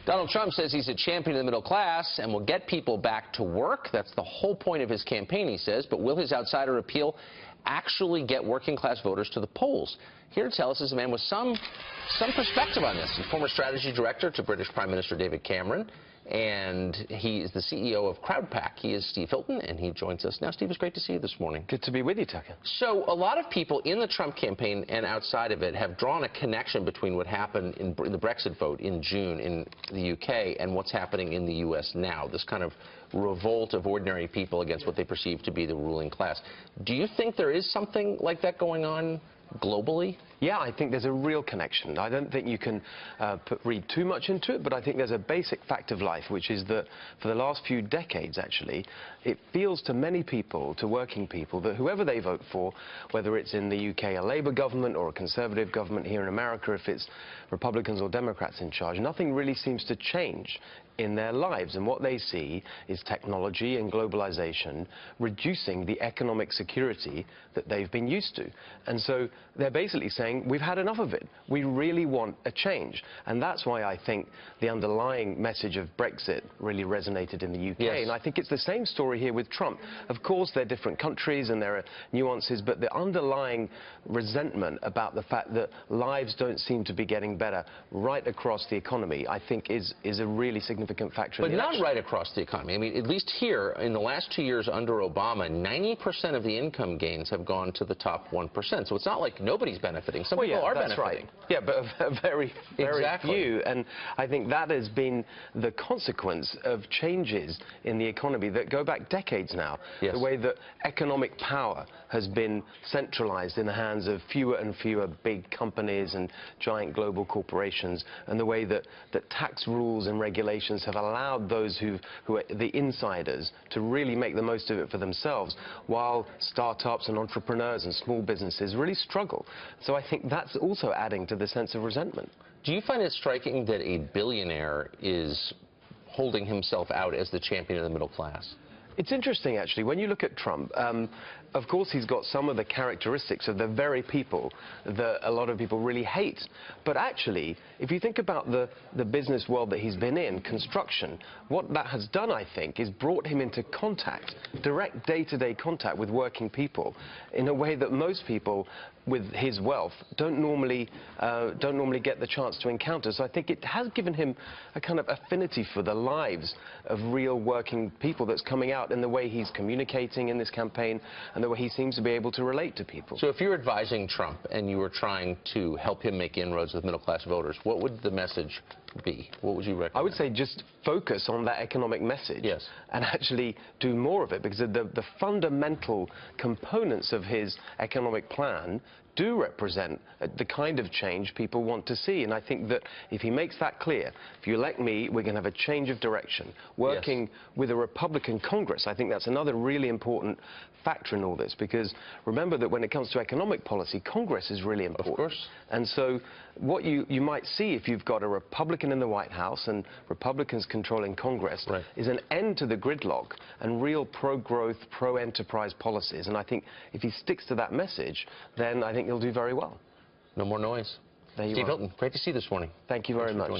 Donald Trump says he's a champion of the middle class and will get people back to work. That's the whole point of his campaign, he says. But will his outsider appeal actually get working-class voters to the polls? Here to tell us is a man with some perspective on this. He's former strategy director to British Prime Minister David Cameron, and he is the CEO of Crowdpac. He is Steve Hilton, and he joins us now. Steve, it's great to see you this morning. Good to be with you, Tucker. So a lot of people in the Trump campaign and outside of it have drawn a connection between what happened in the Brexit vote in June in the UK and what's happening in the US now, this kind of revolt of ordinary people against what they perceive to be the ruling class. Do you think there is something like that going on globally? Yeah, I think there's a real connection. I don't think you can read too much into it, but I think there's a basic fact of life, which is that for the last few decades, actually, it feels to many people, to working people, that whoever they vote for, whether it's in the UK a Labour government or a Conservative government here in America, if it's Republicans or Democrats in charge, nothing really seems to change in their lives. And what they see is technology and globalization reducing the economic security that they've been used to. And so they're basically saying, we've had enough of it. We really want a change. And that's why I think the underlying message of Brexit really resonated in the UK. Yes. And I think it's the same story here with Trump. Of course, they're different countries and there are nuances, but the underlying resentment about the fact that lives don't seem to be getting better right across the economy, I think is a really significant factor. But not right across the economy. I mean, at least here, in the last 2 years under Obama, 90% of the income gains have gone to the top 1%. So it's not like nobody's benefiting. Some people are benefiting. Right. Yeah, but very Exactly. few. And I think that has been the consequence of changes in the economy that go back decades now. Yes. The way that economic power has been centralized in the hands of fewer and fewer big companies and giant global corporations, and the way that tax rules and regulations have allowed those who are the insiders to really make the most of it for themselves, while startups and entrepreneurs and small businesses really struggle. So I think that's also adding to the sense of resentment. Do you find it striking that a billionaire is holding himself out as the champion of the middle class? It's interesting, actually, when you look at Trump, of course he's got some of the characteristics of the very people that a lot of people really hate. But actually, if you think about the business world that he's been in, construction, what that has done, I think, is brought him into contact, direct day-to-day contact with working people in a way that most people with his wealth don't normally get the chance to encounter. So I think it has given him a kind of affinity for the lives of real working people that's coming out in the way he's communicating in this campaign and the way he seems to be able to relate to people. So if you're advising Trump and you were trying to help him make inroads with middle-class voters, what would the message be? What would you recommend? I would say just focus on that economic message. Yes. And actually do more of it, because the fundamental components of his economic plan do represent the kind of change people want to see. And I think that if he makes that clear, if you elect me, we're going to have a change of direction. Working with a Republican Congress, I think that's another really important factor in all this, because remember that when it comes to economic policy, Congress is really important. Of course. And so what you might see if you've got a Republican in the White House and Republicans controlling Congress is an end to the gridlock and real pro-growth, pro-enterprise policies. And I think if he sticks to that message, then I think he'll do very well. No more noise. There you Steve are. Hilton, great to see you this morning. Thank you very much.